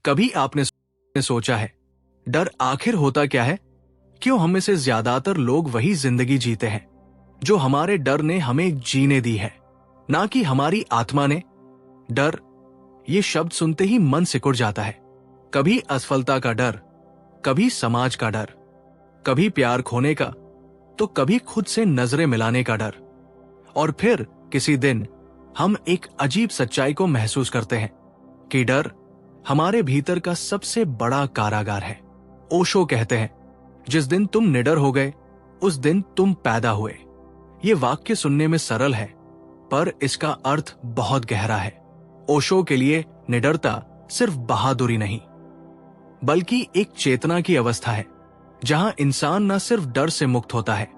कभी आपने सोचा है डर आखिर होता क्या है? क्यों हम में से ज्यादातर लोग वही जिंदगी जीते हैं जो हमारे डर ने हमें जीने दी है, ना कि हमारी आत्मा ने? डर, ये शब्द सुनते ही मन सिकुड़ जाता है। कभी असफलता का डर, कभी समाज का डर, कभी प्यार खोने का, तो कभी खुद से नजरें मिलाने का डर। और फिर किसी दिन हम एक अजीब सच्चाई को महसूस करते हैं कि डर हमारे भीतर का सबसे बड़ा कारागार है। ओशो कहते हैं, जिस दिन तुम निडर हो गए उस दिन तुम पैदा हुए। ये वाक्य सुनने में सरल है, पर इसका अर्थ बहुत गहरा है। ओशो के लिए निडरता सिर्फ बहादुरी नहीं, बल्कि एक चेतना की अवस्था है, जहां इंसान न सिर्फ डर से मुक्त होता है,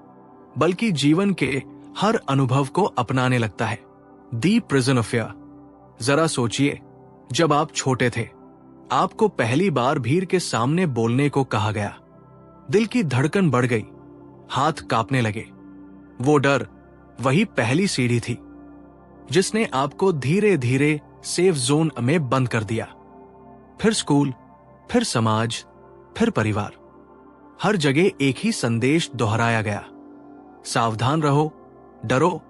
बल्कि जीवन के हर अनुभव को अपनाने लगता है। दी प्रिजन ऑफ फियर। जरा सोचिए, जब आप छोटे थे, आपको पहली बार भीड़ के सामने बोलने को कहा गया। दिल की धड़कन बढ़ गई, हाथ कांपने लगे। वो डर वही पहली सीढ़ी थी जिसने आपको धीरे धीरे सेफ जोन में बंद कर दिया। फिर स्कूल, फिर समाज, फिर परिवार। हर जगह एक ही संदेश दोहराया गया, सावधान रहो, डरो,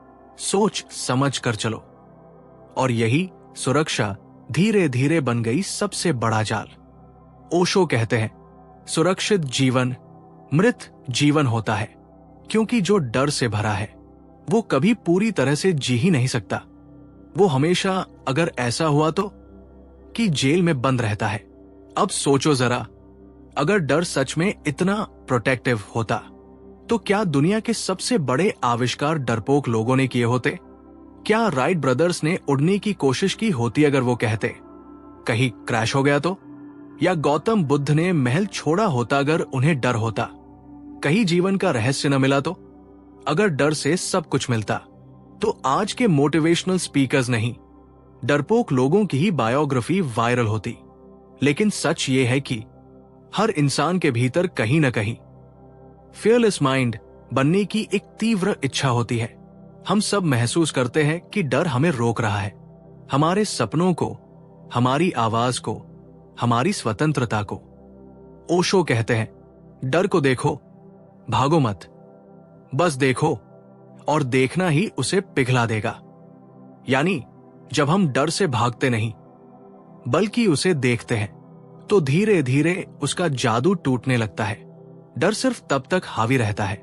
सोच समझ कर चलो। और यही सुरक्षा धीरे धीरे बन गई सबसे बड़ा जाल। ओशो कहते हैं, सुरक्षित जीवन मृत जीवन होता है, क्योंकि जो डर से भरा है वो कभी पूरी तरह से जी ही नहीं सकता। वो हमेशा, अगर ऐसा हुआ तो, कि जेल में बंद रहता है। अब सोचो जरा, अगर डर सच में इतना प्रोटेक्टिव होता तो क्या दुनिया के सबसे बड़े आविष्कार डरपोक लोगों ने किए होते? क्या राइट ब्रदर्स ने उड़ने की कोशिश की होती अगर वो कहते कहीं क्रैश हो गया तो? या गौतम बुद्ध ने महल छोड़ा होता अगर उन्हें डर होता? कहीं जीवन का रहस्य न मिला तो? अगर डर से सब कुछ मिलता तो आज के मोटिवेशनल स्पीकर्स नहीं, डरपोक लोगों की ही बायोग्राफी वायरल होती। लेकिन सच ये है कि हर इंसान के भीतर कहीं न कहीं फियरलेस माइंड बनने की एक तीव्र इच्छा होती है। हम सब महसूस करते हैं कि डर हमें रोक रहा है, हमारे सपनों को, हमारी आवाज को, हमारी स्वतंत्रता को। ओशो कहते हैं, डर को देखो, भागो मत, बस देखो, और देखना ही उसे पिघला देगा। यानी जब हम डर से भागते नहीं बल्कि उसे देखते हैं तो धीरे धीरे उसका जादू टूटने लगता है। डर सिर्फ तब तक हावी रहता है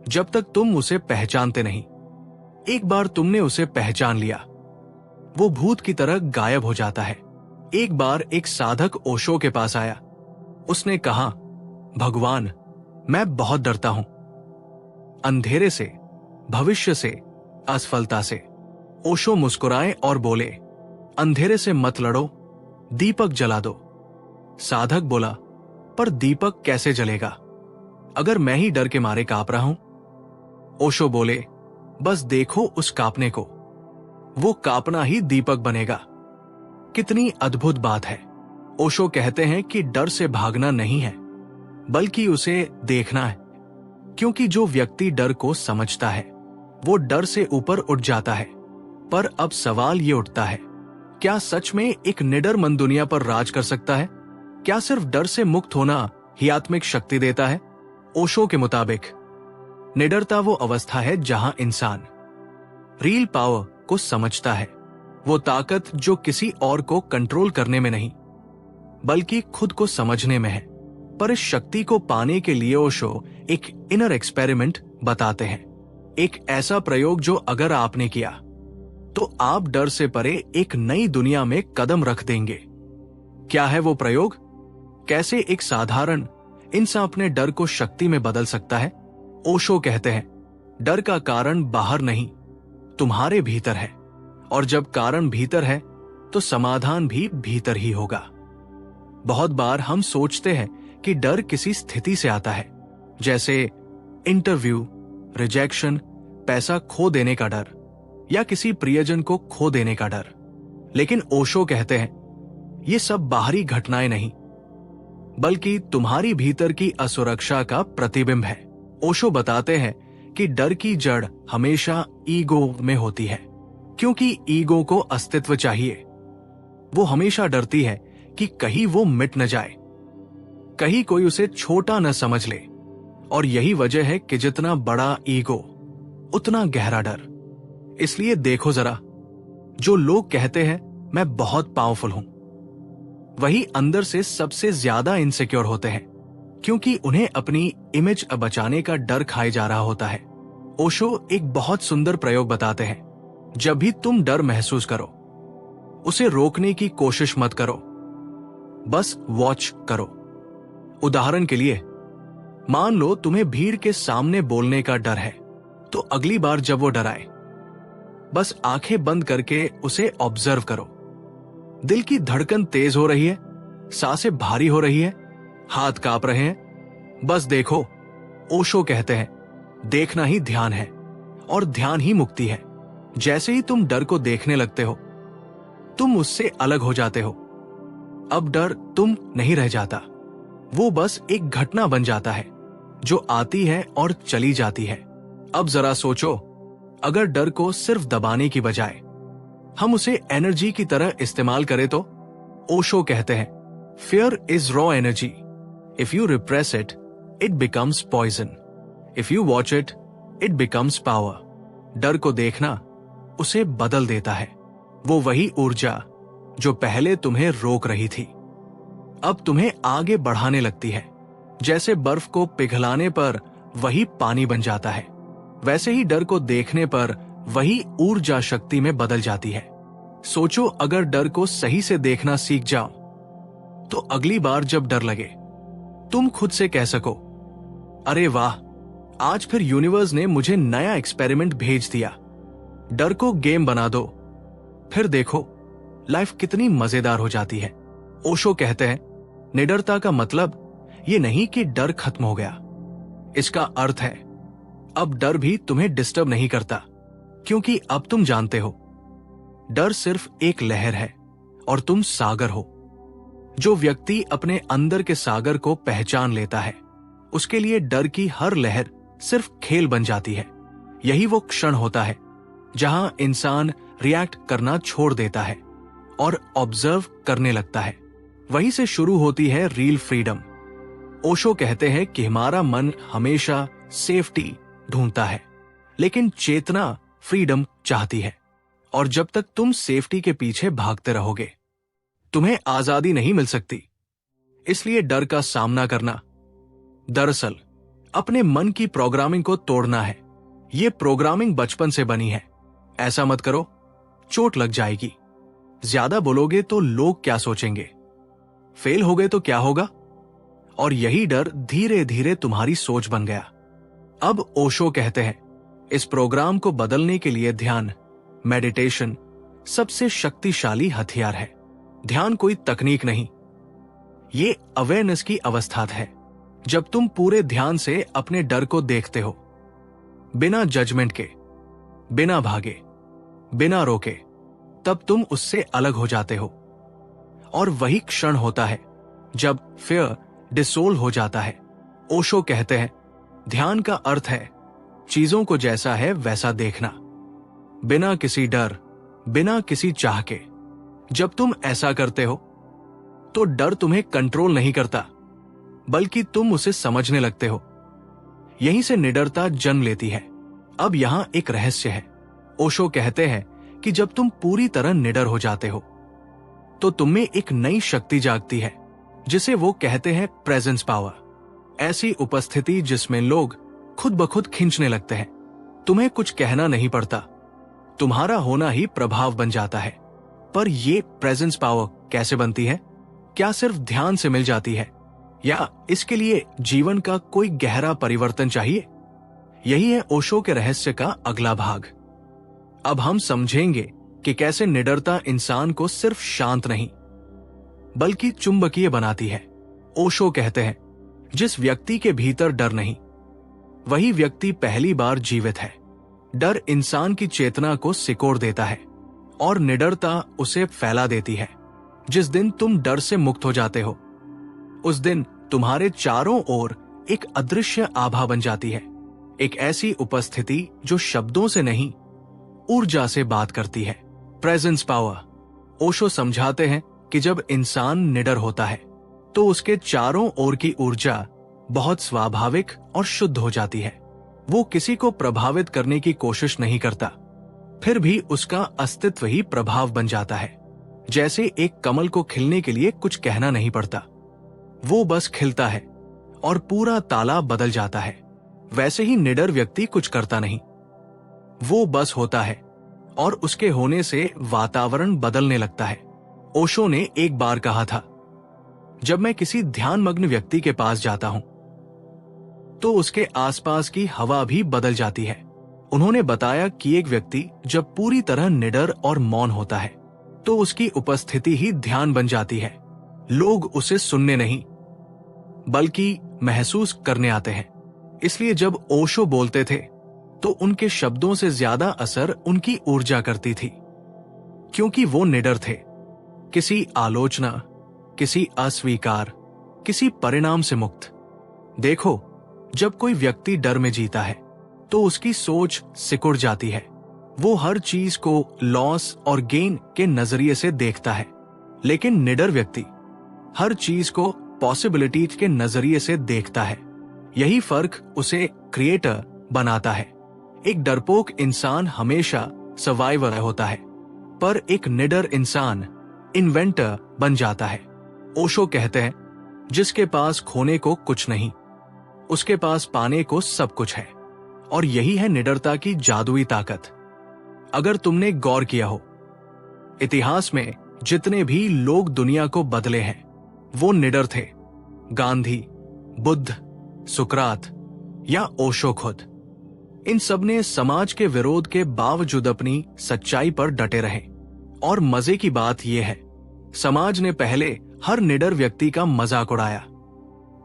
जब तक तुम उसे पहचानते नहीं। एक बार तुमने उसे पहचान लिया, वो भूत की तरह गायब हो जाता है। एक बार एक साधक ओशो के पास आया। उसने कहा, भगवान, मैं बहुत डरता हूं, अंधेरे से, भविष्य से, असफलता से। ओशो मुस्कुराए और बोले, अंधेरे से मत लड़ो, दीपक जला दो। साधक बोला, पर दीपक कैसे जलेगा अगर मैं ही डर के मारे कांप रहा हूं? ओशो बोले, बस देखो उस कांपने को, वो कांपना ही दीपक बनेगा। कितनी अद्भुत बात है। ओशो कहते हैं कि डर से भागना नहीं है, बल्कि उसे देखना है, क्योंकि जो व्यक्ति डर को समझता है वो डर से ऊपर उठ जाता है। पर अब सवाल ये उठता है, क्या सच में एक निडर मन दुनिया पर राज कर सकता है? क्या सिर्फ डर से मुक्त होना ही आत्मिक शक्ति देता है? ओशो के मुताबिक निडरता वो अवस्था है जहां इंसान रियल पावर को समझता है, वो ताकत जो किसी और को कंट्रोल करने में नहीं बल्कि खुद को समझने में है। पर इस शक्ति को पाने के लिए ओशो एक इनर एक्सपेरिमेंट बताते हैं, एक ऐसा प्रयोग जो अगर आपने किया तो आप डर से परे एक नई दुनिया में कदम रख देंगे। क्या है वो प्रयोग? कैसे एक साधारण इंसान अपने डर को शक्ति में बदल सकता है? ओशो कहते हैं, डर का कारण बाहर नहीं, तुम्हारे भीतर है, और जब कारण भीतर है तो समाधान भी भीतर ही होगा। बहुत बार हम सोचते हैं कि डर किसी स्थिति से आता है, जैसे इंटरव्यू, रिजेक्शन, पैसा खो देने का डर या किसी प्रियजन को खो देने का डर। लेकिन ओशो कहते हैं, ये सब बाहरी घटनाएं नहीं बल्कि तुम्हारी भीतर की असुरक्षा का प्रतिबिंब है। ओशो बताते हैं कि डर की जड़ हमेशा ईगो में होती है, क्योंकि ईगो को अस्तित्व चाहिए। वो हमेशा डरती है कि कहीं वो मिट न जाए, कहीं कोई उसे छोटा न समझ ले। और यही वजह है कि जितना बड़ा ईगो उतना गहरा डर। इसलिए देखो जरा, जो लोग कहते हैं मैं बहुत पावरफुल हूं, वही अंदर से सबसे ज्यादा इनसिक्योर होते हैं, क्योंकि उन्हें अपनी इमेज बचाने का डर खाए जा रहा होता है। ओशो एक बहुत सुंदर प्रयोग बताते हैं। जब भी तुम डर महसूस करो, उसे रोकने की कोशिश मत करो, बस वॉच करो। उदाहरण के लिए, मान लो तुम्हें भीड़ के सामने बोलने का डर है, तो अगली बार जब वो डर आए, बस आंखें बंद करके उसे ऑब्जर्व करो। दिल की धड़कन तेज हो रही है, सांसें भारी हो रही है, हाथ कांप रहे हैं, बस देखो। ओशो कहते हैं, देखना ही ध्यान है और ध्यान ही मुक्ति है। जैसे ही तुम डर को देखने लगते हो, तुम उससे अलग हो जाते हो। अब डर तुम नहीं रह जाता, वो बस एक घटना बन जाता है जो आती है और चली जाती है। अब जरा सोचो, अगर डर को सिर्फ दबाने की बजाय हम उसे एनर्जी की तरह इस्तेमाल करें तो? ओशो कहते हैं, fear is raw energy. If you repress it, it becomes poison. If you watch it, it becomes power. डर को देखना उसे बदल देता है। वो वही ऊर्जा जो पहले तुम्हें रोक रही थी, अब तुम्हें आगे बढ़ाने लगती है। जैसे बर्फ को पिघलाने पर वही पानी बन जाता है, वैसे ही डर को देखने पर वही ऊर्जा शक्ति में बदल जाती है। सोचो, अगर डर को सही से देखना सीख जाओ, तो अगली बार जब डर लगे, तुम खुद से कह सको, अरे वाह, आज फिर यूनिवर्स ने मुझे नया एक्सपेरिमेंट भेज दिया। डर को गेम बना दो, फिर देखो लाइफ कितनी मजेदार हो जाती है। ओशो कहते हैं, निडरता का मतलब ये नहीं कि डर खत्म हो गया। इसका अर्थ है अब डर भी तुम्हें डिस्टर्ब नहीं करता, क्योंकि अब तुम जानते हो डर सिर्फ एक लहर है और तुम सागर हो। जो व्यक्ति अपने अंदर के सागर को पहचान लेता है, उसके लिए डर की हर लहर सिर्फ खेल बन जाती है। यही वो क्षण होता है जहां इंसान रिएक्ट करना छोड़ देता है और ऑब्जर्व करने लगता है। वहीं से शुरू होती है रियल फ्रीडम। ओशो कहते हैं कि हमारा मन हमेशा सेफ्टी ढूंढता है, लेकिन चेतना फ्रीडम चाहती है। और जब तक तुम सेफ्टी के पीछे भागते रहोगे, तुम्हें आजादी नहीं मिल सकती। इसलिए डर का सामना करना दरअसल अपने मन की प्रोग्रामिंग को तोड़ना है। ये प्रोग्रामिंग बचपन से बनी है, ऐसा मत करो, चोट लग जाएगी। ज्यादा बोलोगे तो लोग क्या सोचेंगे, फेल हो गए तो क्या होगा। और यही डर धीरे धीरे तुम्हारी सोच बन गया। अब ओशो कहते हैं, इस प्रोग्राम को बदलने के लिए ध्यान, मेडिटेशन सबसे शक्तिशाली हथियार है। ध्यान कोई तकनीक नहीं, ये अवेयरनेस की अवस्था है। जब तुम पूरे ध्यान से अपने डर को देखते हो, बिना जजमेंट के, बिना भागे, बिना रोके, तब तुम उससे अलग हो जाते हो। और वही क्षण होता है जब फियर डिसोल्व हो जाता है। ओशो कहते हैं, ध्यान का अर्थ है चीजों को जैसा है वैसा देखना, बिना किसी डर, बिना किसी चाह के। जब तुम ऐसा करते हो, तो डर तुम्हें कंट्रोल नहीं करता, बल्कि तुम उसे समझने लगते हो। यहीं से निडरता जन्म लेती है। अब यहां एक रहस्य है। ओशो कहते हैं कि जब तुम पूरी तरह निडर हो जाते हो, तो तुम में एक नई शक्ति जागती है, जिसे वो कहते हैं प्रेजेंस पावर। ऐसी उपस्थिति जिसमें लोग खुद ब खुद खींचने लगते हैं। तुम्हें कुछ कहना नहीं पड़ता, तुम्हारा होना ही प्रभाव बन जाता है। पर ये प्रेजेंस पावर कैसे बनती है? क्या सिर्फ ध्यान से मिल जाती है, या इसके लिए जीवन का कोई गहरा परिवर्तन चाहिए? यही है ओशो के रहस्य का अगला भाग। अब हम समझेंगे कि कैसे निडरता इंसान को सिर्फ शांत नहीं, बल्कि चुंबकीय बनाती है। ओशो कहते हैं, जिस व्यक्ति के भीतर डर नहीं, वही व्यक्ति पहली बार जीवित है। डर इंसान की चेतना को सिकोड़ देता है और निडरता उसे फैला देती है। जिस दिन तुम डर से मुक्त हो जाते हो, उस दिन तुम्हारे चारों ओर एक अदृश्य आभा बन जाती है। एक ऐसी उपस्थिति जो शब्दों से नहीं, ऊर्जा से बात करती है। Presence power. ओशो समझाते हैं कि जब इंसान निडर होता है तो उसके चारों ओर की ऊर्जा बहुत स्वाभाविक और शुद्ध हो जाती है। वो किसी को प्रभावित करने की कोशिश नहीं करता, फिर भी उसका अस्तित्व ही प्रभाव बन जाता है। जैसे एक कमल को खिलने के लिए कुछ कहना नहीं पड़ता, वो बस खिलता है और पूरा तालाब बदल जाता है। वैसे ही निडर व्यक्ति कुछ करता नहीं, वो बस होता है और उसके होने से वातावरण बदलने लगता है। ओशो ने एक बार कहा था, जब मैं किसी ध्यानमग्न व्यक्ति के पास जाता हूं तो उसके आसपास की हवा भी बदल जाती है। उन्होंने बताया कि एक व्यक्ति जब पूरी तरह निडर और मौन होता है तो उसकी उपस्थिति ही ध्यान बन जाती है। लोग उसे सुनने नहीं बल्कि महसूस करने आते हैं। इसलिए जब ओशो बोलते थे तो उनके शब्दों से ज्यादा असर उनकी ऊर्जा करती थी, क्योंकि वो निडर थे। किसी आलोचना, किसी अस्वीकार, किसी परिणाम से मुक्त। देखो, जब कोई व्यक्ति डर में जीता है तो उसकी सोच सिकुड़ जाती है। वो हर चीज को लॉस और गेन के नजरिए से देखता है। लेकिन निडर व्यक्ति हर चीज को पॉसिबिलिटीज के नजरिए से देखता है। यही फर्क उसे क्रिएटर बनाता है। एक डरपोक इंसान हमेशा सर्वाइवर होता है, पर एक निडर इंसान इन्वेंटर बन जाता है। ओशो कहते हैं, जिसके पास खोने को कुछ नहीं, उसके पास पाने को सब कुछ है। और यही है निडरता की जादुई ताकत। अगर तुमने गौर किया हो, इतिहास में जितने भी लोग दुनिया को बदले हैं वो निडर थे। गांधी, बुद्ध, सुकरात या ओशो खुद, इन सब ने समाज के विरोध के बावजूद अपनी सच्चाई पर डटे रहे। और मजे की बात यह है, समाज ने पहले हर निडर व्यक्ति का मजाक उड़ाया,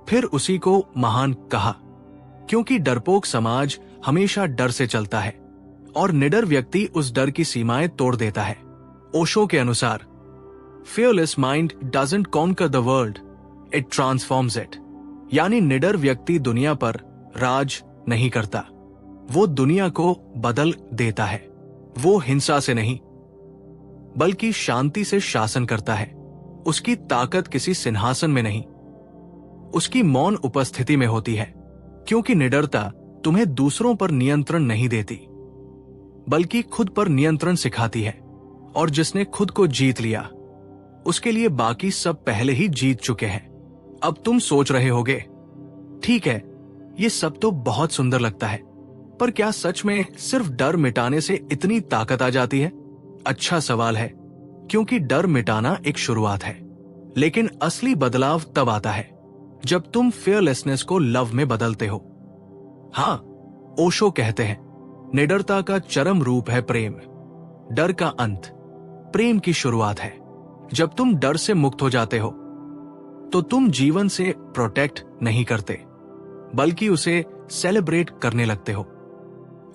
फिर उसी को महान कहा, क्योंकि डरपोक समाज हमेशा डर से चलता है और निडर व्यक्ति उस डर की सीमाएं तोड़ देता है। ओशो के अनुसार, fearless mind doesn't conquer the world, it transforms it। यानी निडर व्यक्ति दुनिया पर राज नहीं करता, वो दुनिया को बदल देता है। वो हिंसा से नहीं बल्कि शांति से शासन करता है। उसकी ताकत किसी सिंहासन में नहीं, उसकी मौन उपस्थिति में होती है। क्योंकि निडरता तुम्हें दूसरों पर नियंत्रण नहीं देती बल्कि खुद पर नियंत्रण सिखाती है। और जिसने खुद को जीत लिया उसके लिए बाकी सब पहले ही जीत चुके हैं। अब तुम सोच रहे होगे, ठीक है, ये सब तो बहुत सुंदर लगता है, पर क्या सच में सिर्फ डर मिटाने से इतनी ताकत आ जाती है? अच्छा सवाल है, क्योंकि डर मिटाना एक शुरुआत है, लेकिन असली बदलाव तब आता है जब तुम फियरलेसनेस को लव में बदलते हो। हाँ, ओशो कहते हैं, निडरता का चरम रूप है प्रेम। डर का अंत प्रेम की शुरुआत है। जब तुम डर से मुक्त हो जाते हो तो तुम जीवन से प्रोटेक्ट नहीं करते बल्कि उसे सेलिब्रेट करने लगते हो।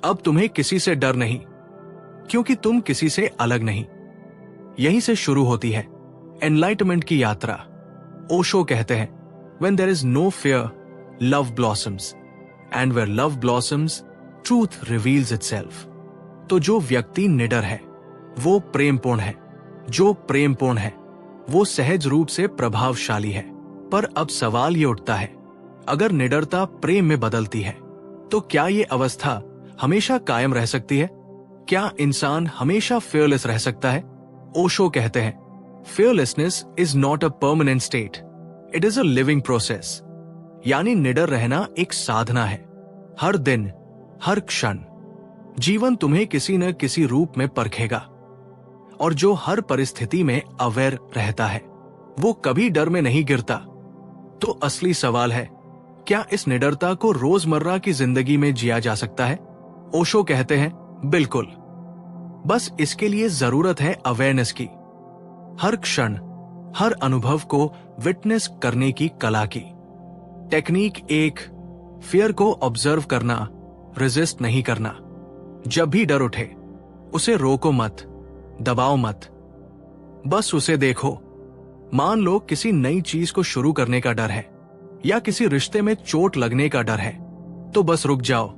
अब तुम्हें किसी से डर नहीं, क्योंकि तुम किसी से अलग नहीं। यहीं से शुरू होती है एनलाइटमेंट की यात्रा। ओशो कहते हैं, when there is no fear, love blossoms, and where love blossoms, truth reveals itself। तो जो व्यक्ति निडर है वो प्रेमपूर्ण है, जो प्रेमपूर्ण है वो सहज रूप से प्रभावशाली है। पर अब सवाल ये उठता है, अगर निडरता प्रेम में बदलती है तो क्या ये अवस्था हमेशा कायम रह सकती है? क्या इंसान हमेशा fearless रह सकता है? ओशो कहते हैं, fearlessness is not a permanent state, it is a living process। यानी निडर रहना एक साधना है। हर दिन, हर क्षण जीवन तुम्हें किसी न किसी रूप में परखेगा, और जो हर परिस्थिति में अवेयर रहता है वो कभी डर में नहीं गिरता। तो असली सवाल है, क्या इस निडरता को रोजमर्रा की जिंदगी में जिया जा सकता है? ओशो कहते हैं, बिल्कुल। बस इसके लिए जरूरत है अवेयरनेस की। हर क्षण, हर अनुभव को विटनेस करने की कला की। टेक्निक एक, फियर को ऑब्जर्व करना, रेजिस्ट नहीं करना। जब भी डर उठे उसे रोको मत, दबाओ मत, बस उसे देखो। मान लो किसी नई चीज को शुरू करने का डर है या किसी रिश्ते में चोट लगने का डर है, तो बस रुक जाओ,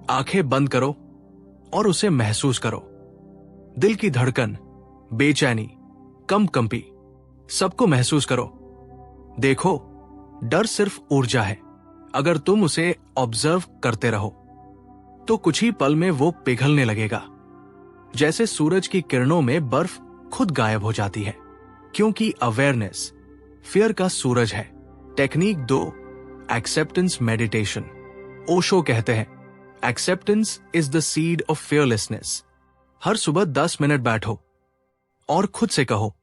आंखें बंद करो और उसे महसूस करो। दिल की धड़कन, बेचैनी, कंपी, सबको महसूस करो। देखो, डर सिर्फ ऊर्जा है। अगर तुम उसे ऑब्जर्व करते रहो तो कुछ ही पल में वो पिघलने लगेगा, जैसे सूरज की किरणों में बर्फ खुद गायब हो जाती है। क्योंकि अवेयरनेस फियर का सूरज है। Technique 2, acceptance meditation. ओशो कहते हैं, acceptance is the seed of fearlessness. हर सुबह 10 मिनट बैठो और खुद से कहो,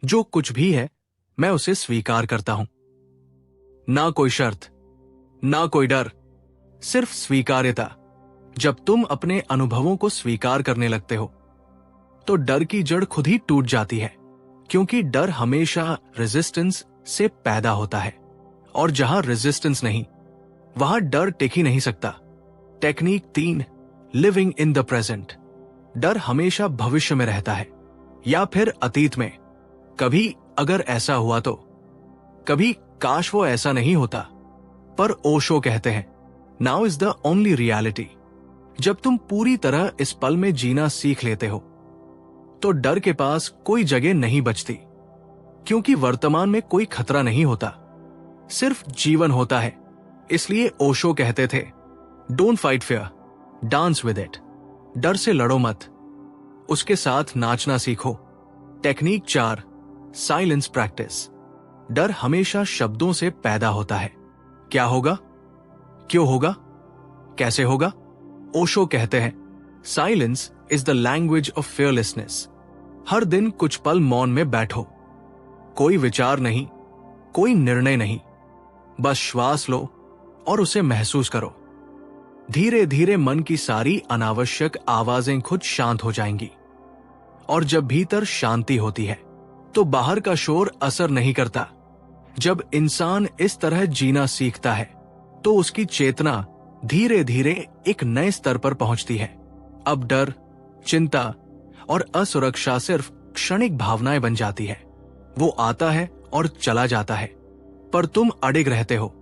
जो कुछ भी है मैं उसे स्वीकार करता हूं। ना कोई शर्त, ना कोई डर, सिर्फ स्वीकार्यता। जब तुम अपने अनुभवों को स्वीकार करने लगते हो तो डर की जड़ खुद ही टूट जाती है। क्योंकि डर हमेशा रेजिस्टेंस से पैदा होता है, और जहां रेजिस्टेंस नहीं वहां डर टिक ही नहीं सकता। Technique 3, living in the present. डर हमेशा भविष्य में रहता है या फिर अतीत में। कभी अगर ऐसा हुआ तो, कभी काश वो ऐसा नहीं होता। पर ओशो कहते हैं, now is the only reality. जब तुम पूरी तरह इस पल में जीना सीख लेते हो तो डर के पास कोई जगह नहीं बचती। क्योंकि वर्तमान में कोई खतरा नहीं होता, सिर्फ जीवन होता है। इसलिए ओशो कहते थे, don't fight fear, dance with it. डर से लड़ो मत, उसके साथ नाचना सीखो। Technique 4, silence practice. डर हमेशा शब्दों से पैदा होता है। क्या होगा, क्यों होगा, कैसे होगा? ओशो कहते हैं, silence is the language of fearlessness. हर दिन कुछ पल मौन में बैठो। कोई विचार नहीं, कोई निर्णय नहीं, बस श्वास लो और उसे महसूस करो। धीरे धीरे मन की सारी अनावश्यक आवाजें खुद शांत हो जाएंगी। और जब भीतर शांति होती है तो बाहर का शोर असर नहीं करता। जब इंसान इस तरह जीना सीखता है तो उसकी चेतना धीरे धीरे एक नए स्तर पर पहुंचती है। अब डर, चिंता और असुरक्षा सिर्फ क्षणिक भावनाएं बन जाती है। वो आता है और चला जाता है, पर तुम अडिग रहते हो,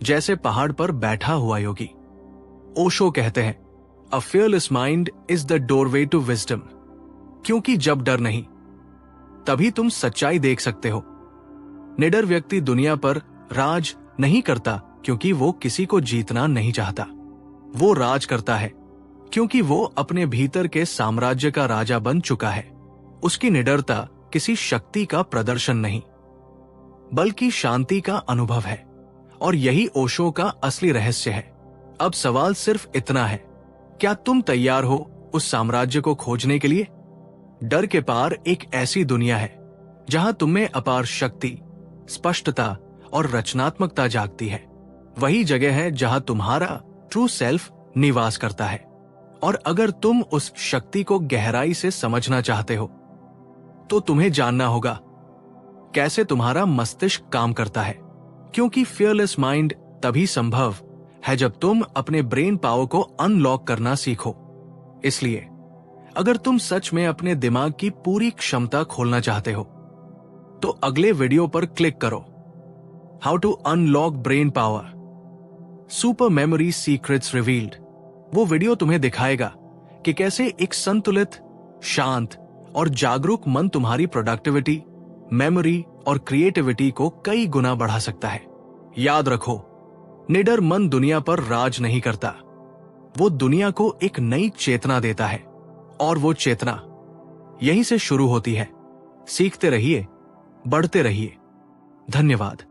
जैसे पहाड़ पर बैठा हुआ योगी। ओशो कहते हैं, a fearless mind is the doorway to wisdom. क्योंकि जब डर नहीं तभी तुम सच्चाई देख सकते हो। निडर व्यक्ति दुनिया पर राज नहीं करता क्योंकि वो किसी को जीतना नहीं चाहता। वो राज करता है क्योंकि वो अपने भीतर के साम्राज्य का राजा बन चुका है। उसकी निडरता किसी शक्ति का प्रदर्शन नहीं, बल्कि शांति का अनुभव है। और यही ओशो का असली रहस्य है। अब सवाल सिर्फ इतना है, क्या तुम तैयार हो उस साम्राज्य को खोजने के लिए? डर के पार एक ऐसी दुनिया है जहां तुम में अपार शक्ति, स्पष्टता और रचनात्मकता जागती है। वही जगह है जहां तुम्हारा ट्रू सेल्फ निवास करता है। और अगर तुम उस शक्ति को गहराई से समझना चाहते हो तो तुम्हें जानना होगा कैसे तुम्हारा मस्तिष्क काम करता है। क्योंकि फियरलेस माइंड तभी संभव है जब तुम अपने ब्रेन पावर को अनलॉक करना सीखो। इसलिए अगर तुम सच में अपने दिमाग की पूरी क्षमता खोलना चाहते हो तो अगले वीडियो पर क्लिक करो, how to unlock brain power, super memory secrets revealed. वो वीडियो तुम्हें दिखाएगा कि कैसे एक संतुलित, शांत और जागरूक मन तुम्हारी प्रोडक्टिविटी, मेमोरी और क्रिएटिविटी को कई गुना बढ़ा सकता है। याद रखो, निडर मन दुनिया पर राज नहीं करता, वो दुनिया को एक नई चेतना देता है। और वो चेतना यहीं से शुरू होती है। सीखते रहिए, बढ़ते रहिए। धन्यवाद।